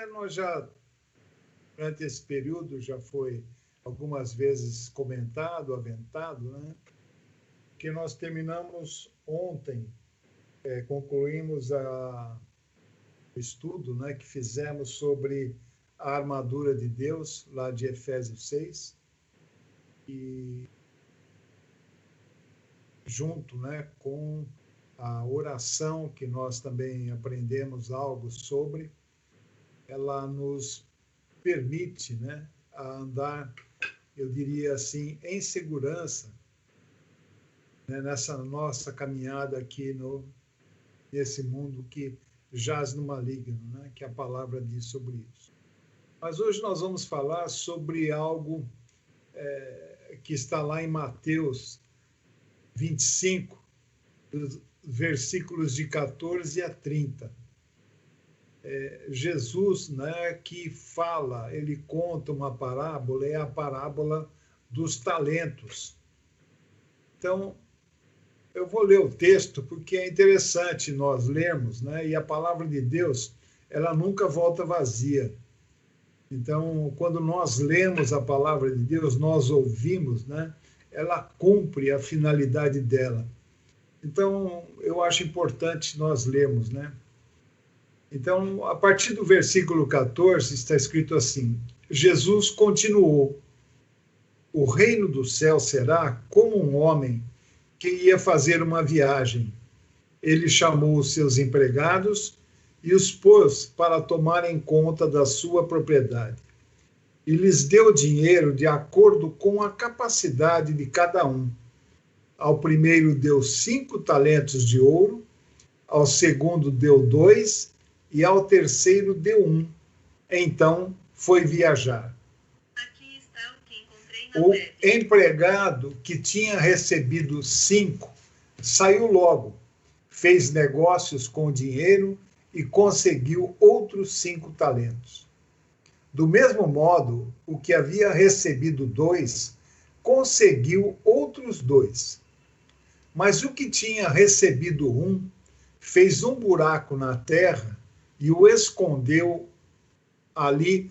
nós já, durante esse período, já foi algumas vezes comentado, aventado, né? Que nós terminamos ontem, concluímos o estudo, né, que fizemos sobre a armadura de Deus, lá de Efésios 6, e junto, né, com a oração, que nós também aprendemos algo sobre, ela nos permite, né, a andar, eu diria assim, em segurança, né, nessa nossa caminhada aqui nesse mundo que jaz no maligno, né, que a palavra diz sobre isso. Mas hoje nós vamos falar sobre algo que está lá em Mateus 25, versículos de 14 a 30. Jesus, né, que fala, ele conta uma parábola, é a parábola dos talentos. Então, eu vou ler o texto porque é interessante nós lermos, né, e a palavra de Deus, ela nunca volta vazia. Então, quando nós lemos a palavra de Deus, nós ouvimos, né, ela cumpre a finalidade dela. Então, eu acho importante nós lermos, né? Então, a partir do versículo 14, está escrito assim: Jesus continuou: o reino do céu será como um homem que ia fazer uma viagem. Ele chamou os seus empregados e os pôs para tomarem conta da sua propriedade. E lhes deu dinheiro de acordo com a capacidade de cada um. Ao primeiro deu 5 talentos de ouro, ao segundo deu 2, e ao terceiro deu 1. Então foi viajar. Aqui está o que encontrei na web. O empregado que tinha recebido 5 saiu logo, fez negócios com o dinheiro e conseguiu outros 5 talentos. Do mesmo modo, o que havia recebido 2 conseguiu outros 2. Mas o que tinha recebido 1 fez um buraco na terra e o escondeu ali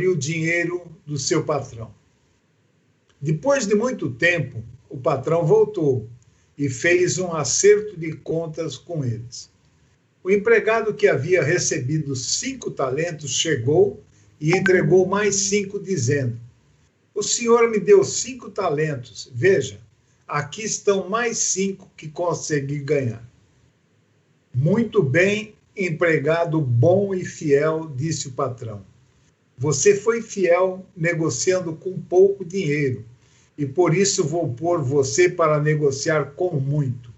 o dinheiro do seu patrão. Depois de muito tempo, o patrão voltou e fez um acerto de contas com eles. O empregado que havia recebido 5 talentos chegou e entregou mais 5, dizendo: o senhor me deu 5 talentos, veja, aqui estão mais 5 que consegui ganhar. Muito bem, empregado bom e fiel, disse o patrão. Você foi fiel negociando com pouco dinheiro, e por isso vou pôr você para negociar com muito.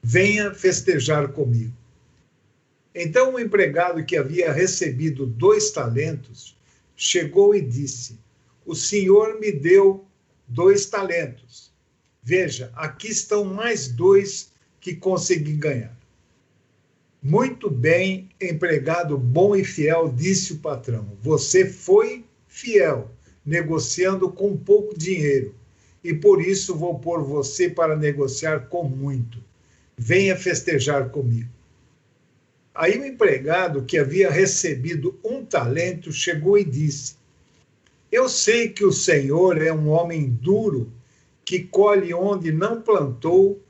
Venha festejar comigo. Então o empregado que havia recebido 2 talentos chegou e disse: o senhor me deu 2 talentos. Veja, aqui estão mais 2 que consegui ganhar. Muito bem, empregado bom e fiel, disse o patrão. Você foi fiel, negociando com pouco dinheiro, e por isso vou pôr você para negociar com muito. Venha festejar comigo. Aí o empregado que havia recebido 1 talento chegou e disse: eu sei que o senhor é um homem duro, que colhe onde não plantou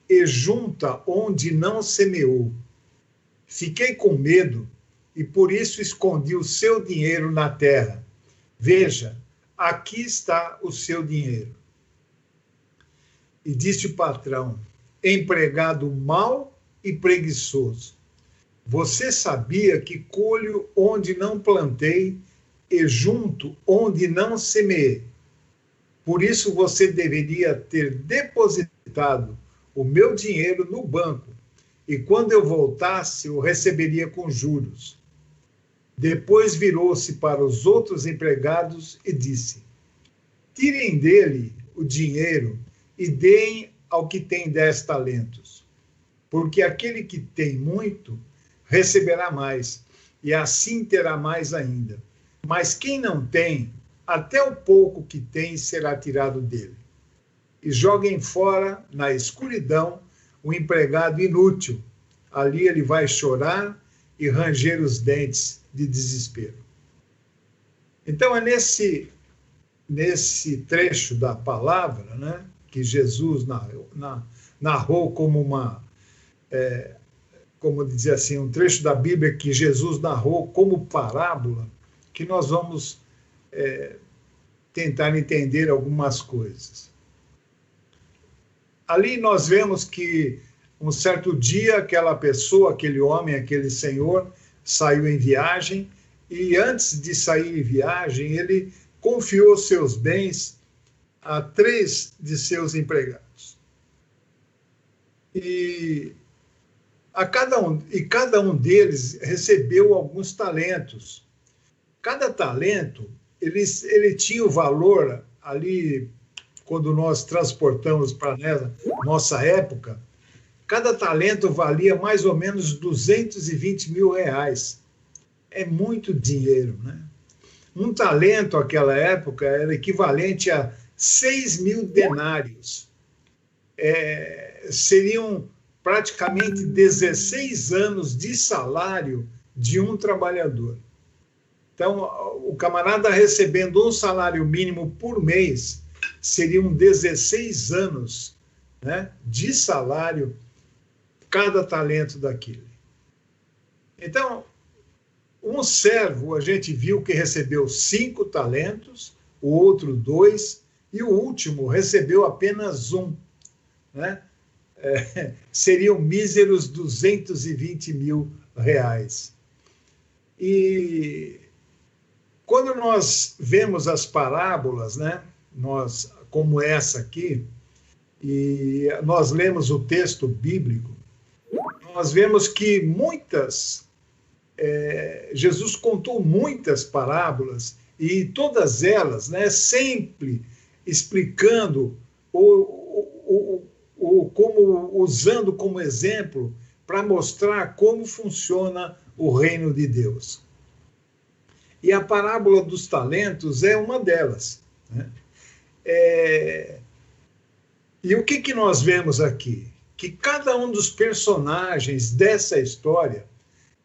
e junta onde não semeou. Fiquei com medo e por isso escondi o seu dinheiro na terra. Veja, aqui está o seu dinheiro. E disse o patrão: empregado mau e preguiçoso, você sabia que colho onde não plantei e junto onde não semeei. Por isso você deveria ter depositado o meu dinheiro no banco, e quando eu voltasse, eu receberia com juros. Depois virou-se para os outros empregados e disse: tirem dele o dinheiro e deem ao que tem 10 talentos. Porque aquele que tem muito receberá mais, e assim terá mais ainda. Mas quem não tem, até o pouco que tem será tirado dele. E joguem fora, na escuridão, o empregado inútil. Ali ele vai chorar e ranger os dentes de desespero. Então, é nesse trecho da palavra, né, que Jesus narrou como como dizer assim, um trecho da Bíblia que Jesus narrou como parábola, que nós vamos tentar entender algumas coisas. Ali nós vemos que um certo dia aquela pessoa, aquele homem, aquele senhor, saiu em viagem e antes de sair em viagem, ele confiou seus bens a 3 de seus empregados. E cada um deles recebeu alguns talentos. Cada talento, ele tinha o valor ali, quando nós transportamos para nossa época, cada talento valia mais ou menos 220 mil reais. É muito dinheiro, né? Um talento, naquela época, era equivalente a 6 mil denários. Seriam praticamente 16 anos de salário de um trabalhador. Então, o camarada recebendo um salário mínimo por mês, seriam 16 anos, né, de salário cada talento daquele. Então, um servo, a gente viu que recebeu 5 talentos, o outro 2, e o último recebeu apenas 1. Né? Seriam míseros 220 mil reais. E quando nós vemos as parábolas, né, como essa aqui, e nós lemos o texto bíblico, nós vemos que Jesus contou muitas parábolas, e todas elas, né, sempre explicando usando como exemplo para mostrar como funciona o reino de Deus. E a parábola dos talentos é uma delas. Né? E o que nós vemos aqui? Que cada um dos personagens dessa história,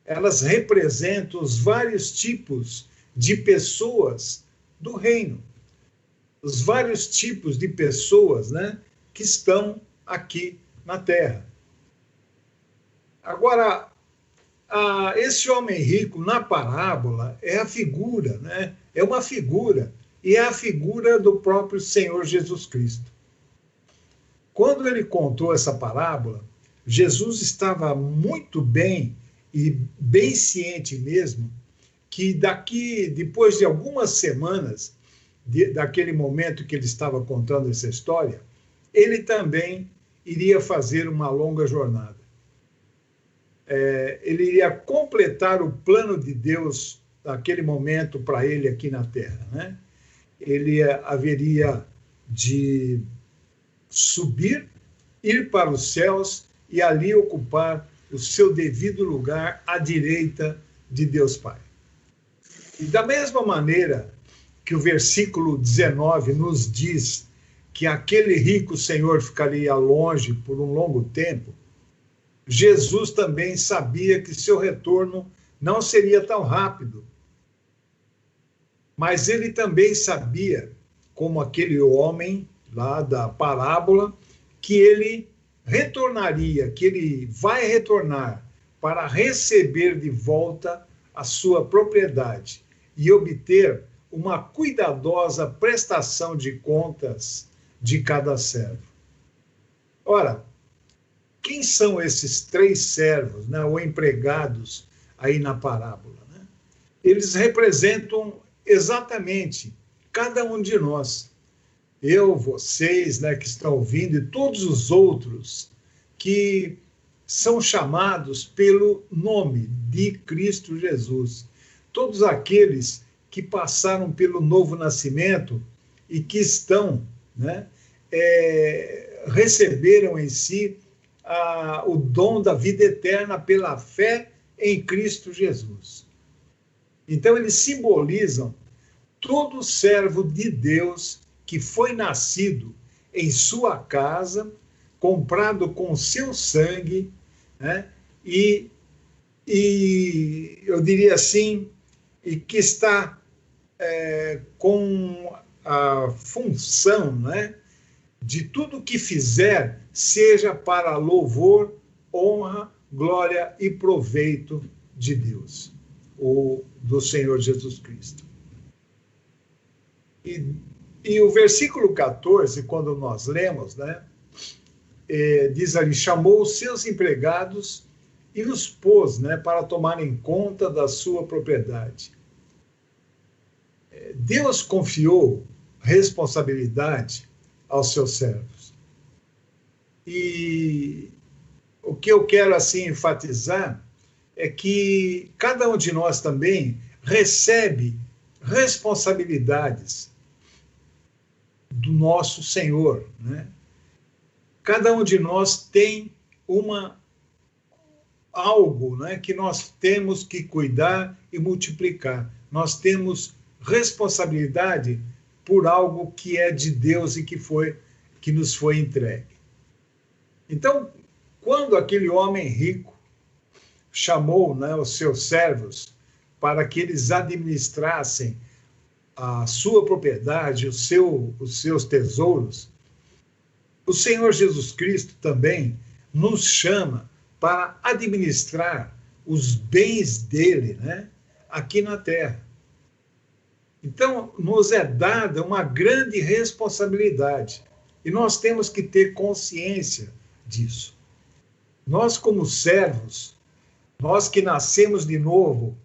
elas representam os vários tipos de pessoas do reino. Os vários tipos de pessoas, né, que estão aqui na Terra. Agora, esse homem rico, na parábola, é a figura, né? É uma figura, e é a figura do próprio Senhor Jesus Cristo. Quando ele contou essa parábola, Jesus estava muito bem, e bem ciente mesmo, que depois de algumas semanas, daquele momento que ele estava contando essa história, ele também iria fazer uma longa jornada. Ele iria completar o plano de Deus naquele momento para ele aqui na Terra. Né? Ele haveria de subir, ir para os céus e ali ocupar o seu devido lugar à direita de Deus Pai. E da mesma maneira que o versículo 19 nos diz que aquele rico senhor ficaria longe por um longo tempo, Jesus também sabia que seu retorno não seria tão rápido. Mas ele também sabia, como aquele homem lá da parábola, que ele retornaria, que ele vai retornar para receber de volta a sua propriedade e obter uma cuidadosa prestação de contas de cada servo. Ora, quem são esses 3 servos, né, ou empregados aí na parábola? Né? Eles representam exatamente cada um de nós. Eu, vocês, né, que estão ouvindo, e todos os outros que são chamados pelo nome de Cristo Jesus. Todos aqueles que passaram pelo novo nascimento e que estão, né, receberam em si o dom da vida eterna pela fé em Cristo Jesus. Então, eles simbolizam todo servo de Deus que foi nascido em sua casa, comprado com seu sangue, né, e e eu diria assim, e que está com a função, né, de tudo que fizer seja para louvor, honra, glória e proveito de Deus, ou do Senhor Jesus Cristo. E o versículo 14, quando nós lemos, né, diz ali, chamou os seus empregados e os pôs, né, para tomarem conta da sua propriedade. Deus confiou responsabilidade aos seus servos. E o que eu quero assim enfatizar é que cada um de nós também recebe responsabilidades do nosso Senhor, né? Cada um de nós tem algo, né, que nós temos que cuidar e multiplicar. Nós temos responsabilidade por algo que é de Deus e que nos foi entregue. Então, quando aquele homem rico chamou, né, os seus servos para que eles administrassem a sua propriedade, os seus tesouros, o Senhor Jesus Cristo também nos chama para administrar os bens dele, né, aqui na terra. Então, nos é dada uma grande responsabilidade e nós temos que ter consciência disso. Nós, como servos, nós que nascemos de novo,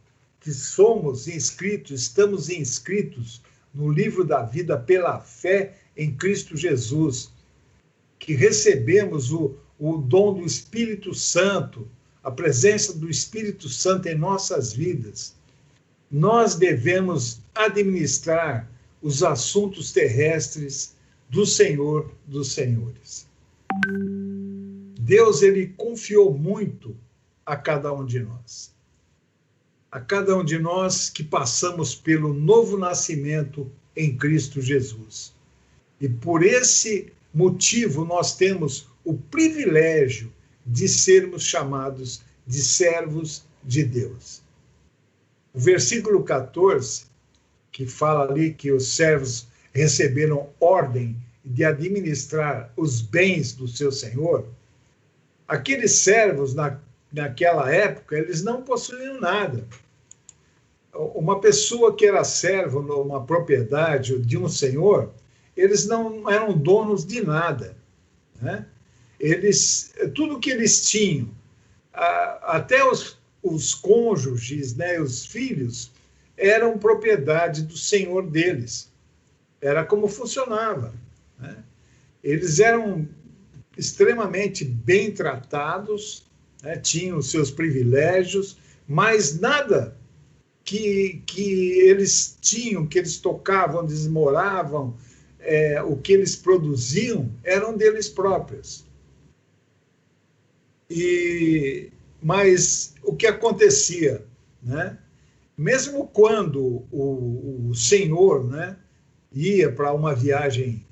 que somos inscritos, estamos inscritos no livro da vida pela fé em Cristo Jesus, que recebemos o dom do Espírito Santo, a presença do Espírito Santo em nossas vidas, nós devemos administrar os assuntos terrestres do Senhor dos Senhores. Deus, ele confiou muito a cada um de nós. A cada um de nós que passamos pelo novo nascimento em Cristo Jesus. E por esse motivo nós temos o privilégio de sermos chamados de servos de Deus. O versículo 14, que fala ali que os servos receberam ordem de administrar os bens do seu senhor, aqueles servos, naquela época, eles não possuíam nada. Uma pessoa que era servo numa propriedade de um senhor, eles não eram donos de nada, né? Tudo que eles tinham, até os cônjuges, né, os filhos, eram propriedade do senhor deles. Era como funcionava, né? Eles eram extremamente bem tratados, né, tinham os seus privilégios, mas nada que eles tinham, que eles tocavam, onde eles moravam, o que eles produziam, eram deles próprios. Mas o que acontecia, né? Mesmo quando o senhor, né, ia para uma viagem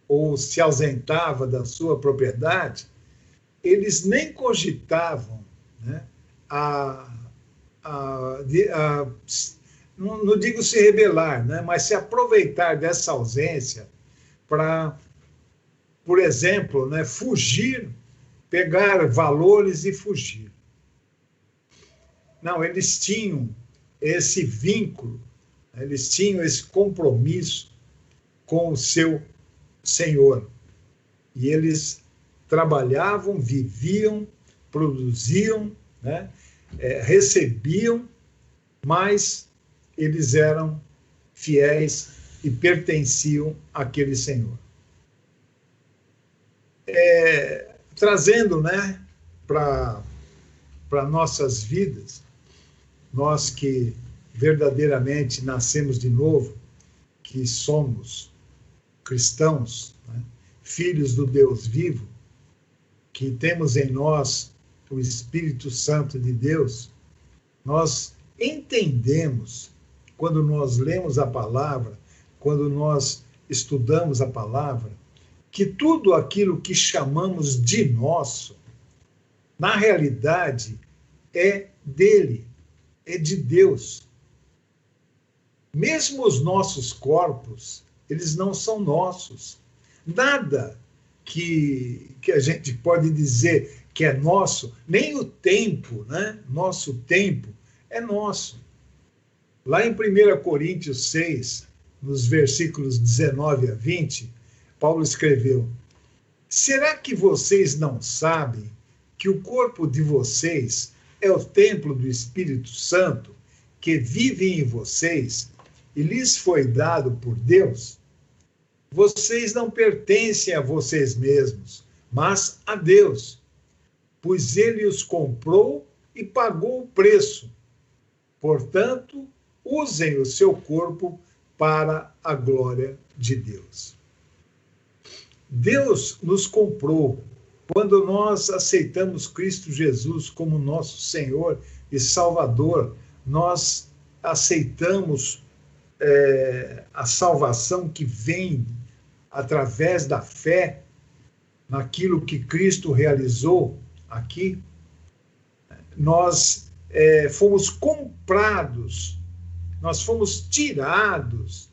ou se ausentava da sua propriedade, eles nem cogitavam, né, não digo se rebelar, né, mas se aproveitar dessa ausência para, por exemplo, né, fugir, pegar valores e fugir. Não, eles tinham esse vínculo, eles tinham esse compromisso com o seu Senhor. E eles trabalhavam, viviam, produziam, né, recebiam, mas eles eram fiéis e pertenciam àquele Senhor. Trazendo, né, para nossas vidas, nós que verdadeiramente nascemos de novo, que somos cristãos, né, filhos do Deus vivo, que temos em nós o Espírito Santo de Deus, nós entendemos, quando nós lemos a palavra, quando nós estudamos a palavra, que tudo aquilo que chamamos de nosso, na realidade, é dele, é de Deus. Mesmo os nossos corpos, eles não são nossos. Nada que a gente pode dizer que é nosso, nem o tempo, né? Nosso tempo é nosso. Lá em 1 Coríntios 6, nos versículos 19 a 20, Paulo escreveu: será que vocês não sabem que o corpo de vocês é o templo do Espírito Santo, que vive em vocês e lhes foi dado por Deus? Vocês não pertencem a vocês mesmos, mas a Deus, pois ele os comprou e pagou o preço. Portanto, usem o seu corpo para a glória de Deus. Deus nos comprou quando nós aceitamos Cristo Jesus como nosso Senhor e Salvador. Nós aceitamos a salvação que vem através da fé naquilo que Cristo realizou aqui. Nós fomos comprados, nós fomos tirados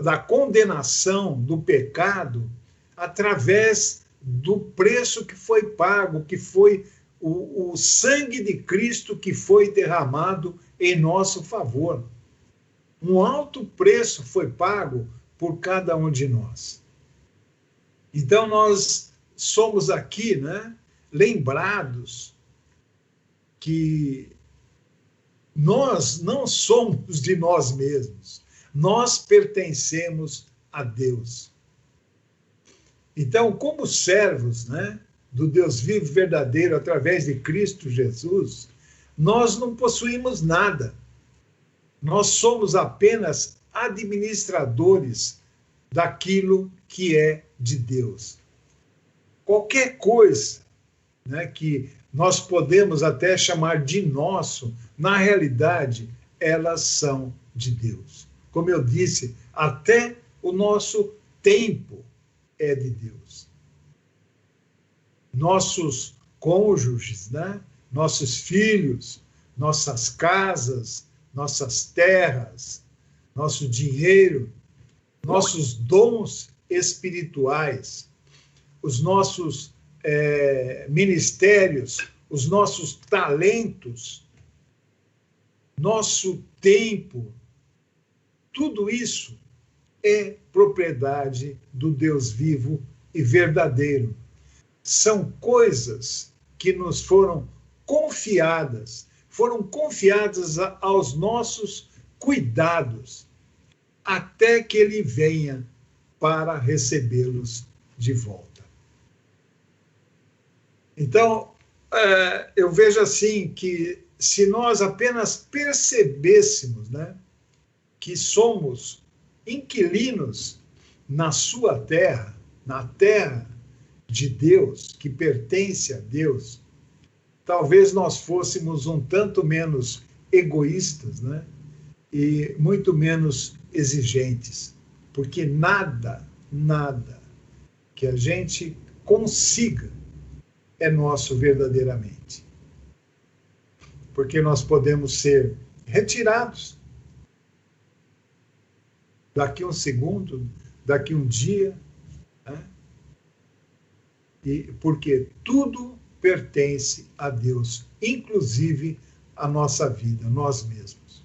da condenação do pecado através do preço que foi pago, que foi o sangue de Cristo que foi derramado em nosso favor. Um alto preço foi pago por cada um de nós. Então nós somos aqui, né, lembrados que nós não somos de nós mesmos, nós pertencemos a Deus. Então, como servos, né, do Deus vivo e verdadeiro através de Cristo Jesus, nós não possuímos nada. Nós somos apenas administradores daquilo que é de Deus. Qualquer coisa, né, que nós podemos até chamar de nosso, na realidade, elas são de Deus. Como eu disse, até o nosso tempo é de Deus. Nossos cônjuges, né? Nossos filhos, nossas casas, nossas terras, nosso dinheiro, nossos dons espirituais, os nossos ministérios, os nossos talentos, nosso tempo, tudo isso é propriedade do Deus vivo e verdadeiro. São coisas que nos foram confiadas aos nossos cuidados, até que ele venha para recebê-los de volta. Então, eu vejo assim que se nós apenas percebêssemos, né, que somos inquilinos na sua terra, na terra de Deus, que pertence a Deus, talvez nós fôssemos um tanto menos egoístas, né? E muito menos exigentes, porque nada que a gente consiga é nosso verdadeiramente. Porque nós podemos ser retirados daqui um segundo, daqui um dia, né? E porque tudo pertence a Deus, inclusive a nossa vida, nós mesmos.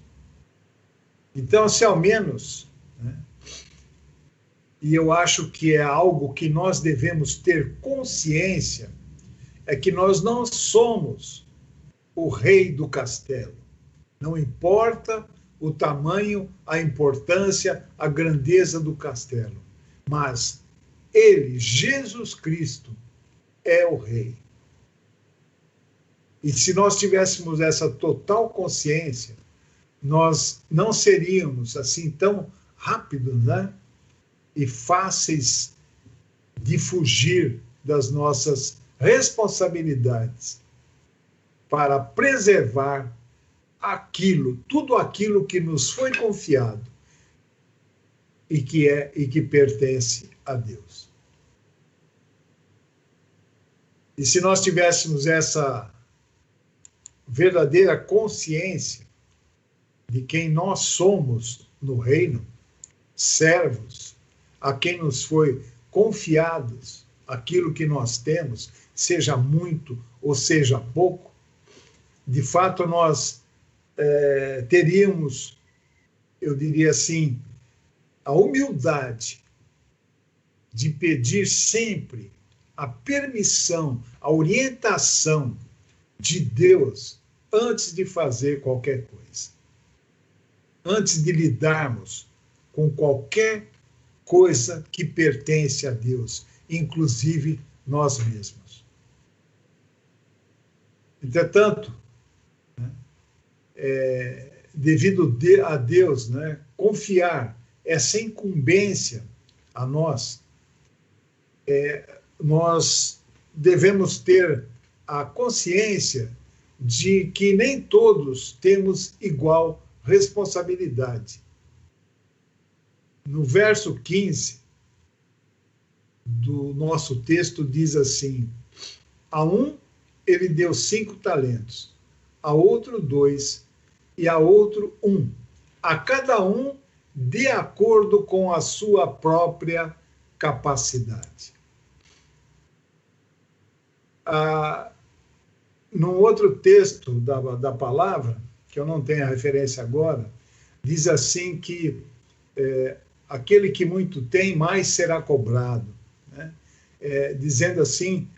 Então, se ao menos, né, e eu acho que é algo que nós devemos ter consciência, é que nós não somos o rei do castelo. Não importa o tamanho, a importância, a grandeza do castelo, mas ele, Jesus Cristo, é o rei. E se nós tivéssemos essa total consciência, nós não seríamos assim tão rápidos, né, e fáceis de fugir das nossas responsabilidades para preservar tudo aquilo que nos foi confiado e que pertence a Deus. E se nós tivéssemos essa verdadeira consciência de quem nós somos no reino, servos, a quem nos foi confiados aquilo que nós temos, seja muito ou seja pouco, de fato nós teríamos, eu diria assim, a humildade de pedir sempre a permissão, a orientação de Deus antes de fazer qualquer coisa. Antes de lidarmos com qualquer coisa que pertence a Deus, inclusive nós mesmos. Entretanto, devido a Deus, confiar essa incumbência a nós, nós devemos ter a consciência de que nem todos temos igual responsabilidade. No verso 15 do nosso texto diz assim: a um ele deu 5 talentos, a outro 2 e a outro 1, a cada um de acordo com a sua própria capacidade. Num outro texto da palavra, que eu não tenho a referência agora, diz assim que aquele que muito tem, mais será cobrado. Dizendo assim,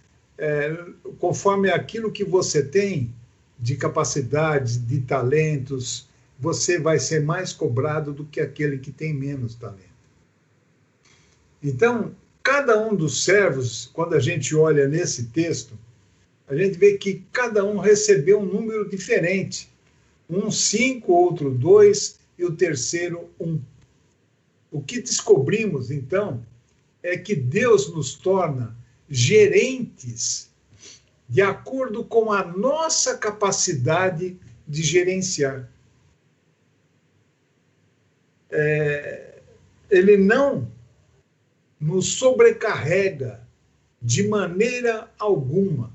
conforme aquilo que você tem de capacidade, de talentos, você vai ser mais cobrado do que aquele que tem menos talento. Então, cada um dos servos, quando a gente olha nesse texto, a gente vê que cada um recebeu um número diferente. Um 5, outro 2 e o terceiro 1. O que descobrimos, então, é que Deus nos torna gerentes de acordo com a nossa capacidade de gerenciar. Ele não nos sobrecarrega de maneira alguma.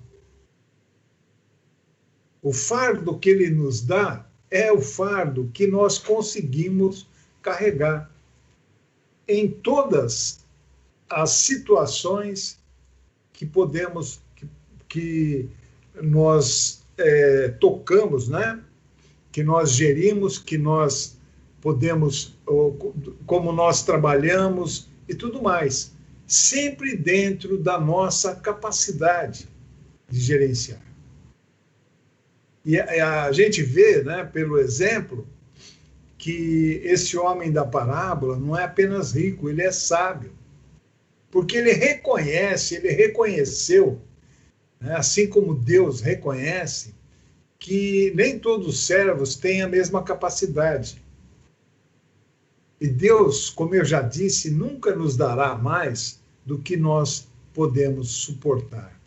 O fardo que ele nos dá é o fardo que nós conseguimos carregar em todas as situações que podemos, que nós tocamos, que nós gerimos, que nós podemos, como nós trabalhamos e tudo mais, sempre dentro da nossa capacidade de gerenciar. E a gente vê, pelo exemplo, que esse homem da parábola não é apenas rico, ele é sábio. Porque ele reconheceu, assim como Deus reconhece, que nem todos os servos têm a mesma capacidade. E Deus, como eu já disse, nunca nos dará mais do que nós podemos suportar.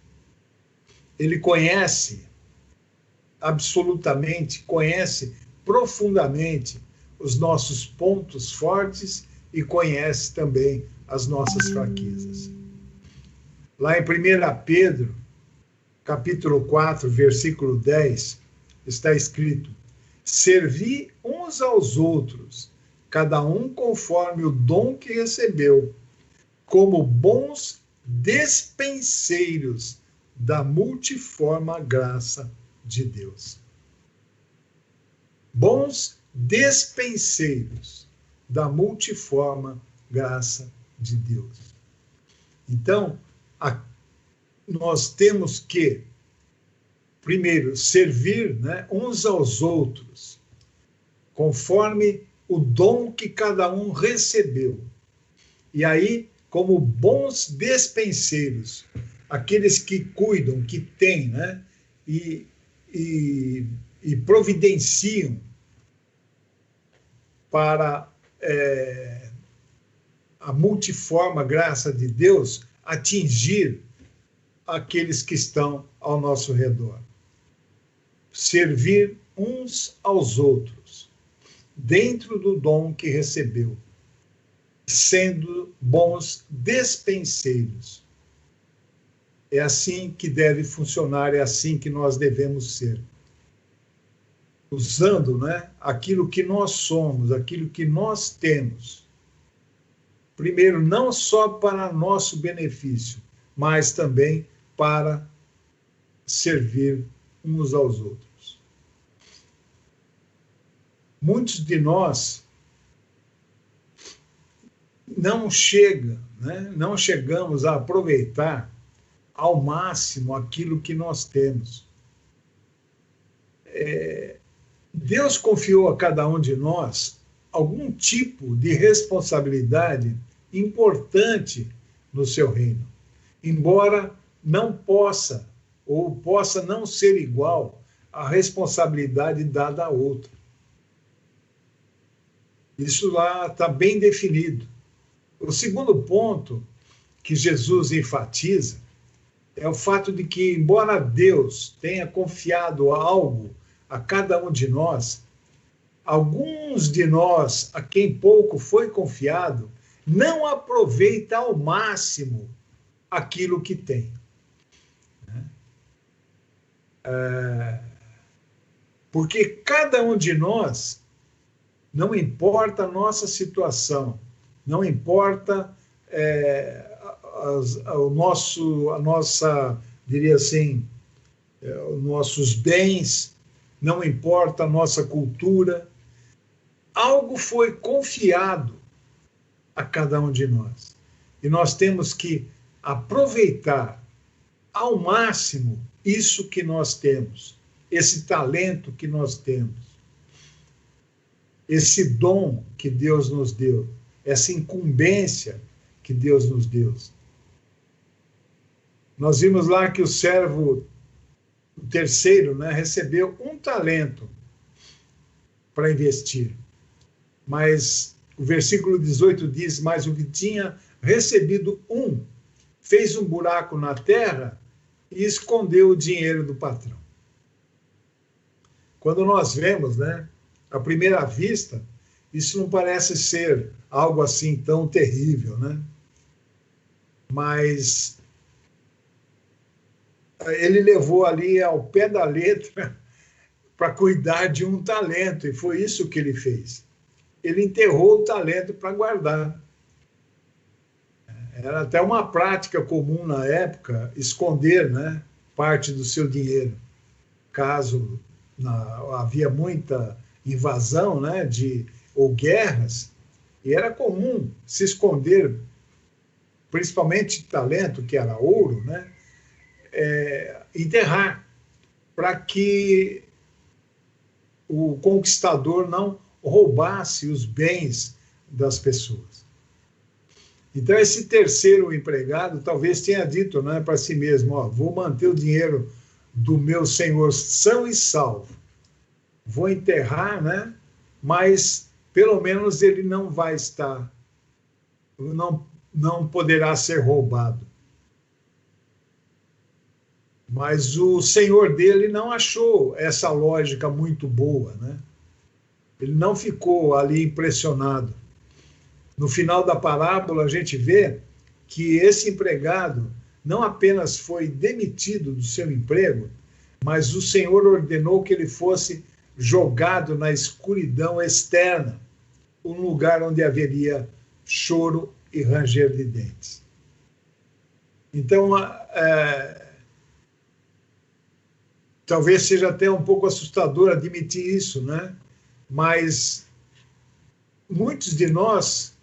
Ele conhece absolutamente, conhece profundamente os nossos pontos fortes e conhece também as nossas fraquezas. Lá em 1 Pedro, capítulo 4, versículo 10, está escrito: servi uns aos outros, cada um conforme o dom que recebeu, como bons despenseiros da multiforme graça de Deus. Bons despenseiros da multiforme graça de Deus. Então, nós temos que, primeiro, servir uns aos outros, conforme o dom que cada um recebeu. E aí, como bons despenseiros, aqueles que cuidam, que têm, e providenciam para a multiforme graça de Deus atingir aqueles que estão ao nosso redor. Servir uns aos outros, dentro do dom que recebeu, sendo bons despenseiros. É assim que deve funcionar, é assim que nós devemos ser. Usando, né, aquilo que nós somos, aquilo que nós temos. Primeiro, não só para nosso benefício, mas também para servir uns aos outros. Muitos de nós não chegamos a aproveitar ao máximo aquilo que nós temos. Deus confiou a cada um de nós algum tipo de responsabilidade importante no seu reino, embora não possa, ou possa não ser igual à responsabilidade dada a outro. Isso lá está bem definido. O segundo ponto que Jesus enfatiza é o fato de que, embora Deus tenha confiado algo a cada um de nós, alguns de nós, a quem pouco foi confiado, não aproveita ao máximo aquilo que tem. Porque cada um de nós, não importa a nossa situação, não importa diria assim, os nossos bens, não importa a nossa cultura, algo foi confiado a cada um de nós. E nós temos que aproveitar ao máximo isso que nós temos, esse talento que nós temos, esse dom que Deus nos deu, essa incumbência que Deus nos deu. Nós vimos lá que o servo, o terceiro, né, recebeu um talento para investir. Mas o versículo 18 diz, mas o que tinha recebido fez um buraco na terra e escondeu o dinheiro do patrão. Quando nós vemos, né, à primeira vista, isso não parece ser algo assim tão terrível, né? Mas ele levou ali ao pé da letra para cuidar de um talento, e foi isso que ele fez. Ele enterrou o talento para guardar. Era até uma prática comum na época, esconder, né, parte do seu dinheiro. Caso havia muita invasão, né, ou guerras, e era comum se esconder, principalmente talento, que era ouro, né, enterrar, para que o conquistador não roubasse os bens das pessoas. Então, esse terceiro empregado talvez tenha dito, né, para si mesmo, vou manter o dinheiro do meu senhor são e salvo, vou enterrar, né, mas pelo menos ele não vai estar, não poderá ser roubado. Mas o senhor dele não achou essa lógica muito boa, né? Ele não ficou ali impressionado. No final da parábola, a gente vê que esse empregado não apenas foi demitido do seu emprego, mas o Senhor ordenou que ele fosse jogado na escuridão externa, um lugar onde haveria choro e ranger de dentes. Então, talvez seja até um pouco assustador admitir isso, né? Mas muitos de nós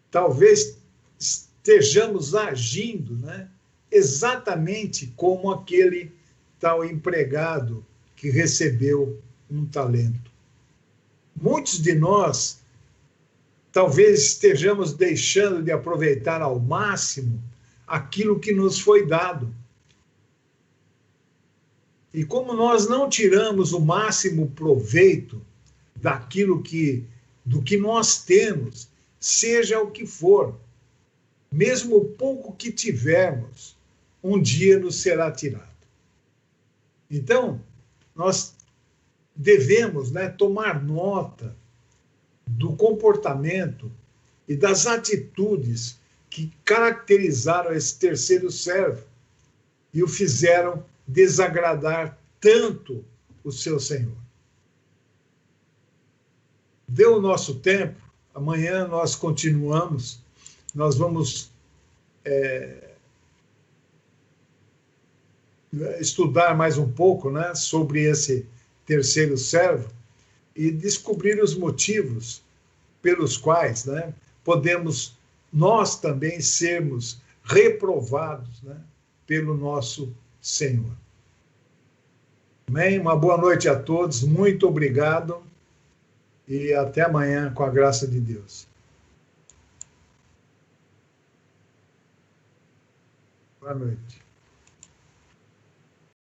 talvez estejamos agindo, né, exatamente como aquele tal empregado que recebeu um talento. Muitos de nós talvez estejamos deixando de aproveitar ao máximo aquilo que nos foi dado. E como nós não tiramos o máximo proveito do que nós temos, seja o que for, mesmo o pouco que tivermos, um dia nos será tirado. Então, nós devemos, né, tomar nota do comportamento e das atitudes que caracterizaram esse terceiro servo e o fizeram desagradar tanto o seu Senhor. Deu o nosso tempo, amanhã nós continuamos, nós vamos estudar mais um pouco, né, sobre esse terceiro servo e descobrir os motivos pelos quais, né, podemos nós também sermos reprovados, né, pelo nosso Senhor. Amém? Uma boa noite a todos, muito obrigado e até amanhã com a graça de Deus. Boa noite.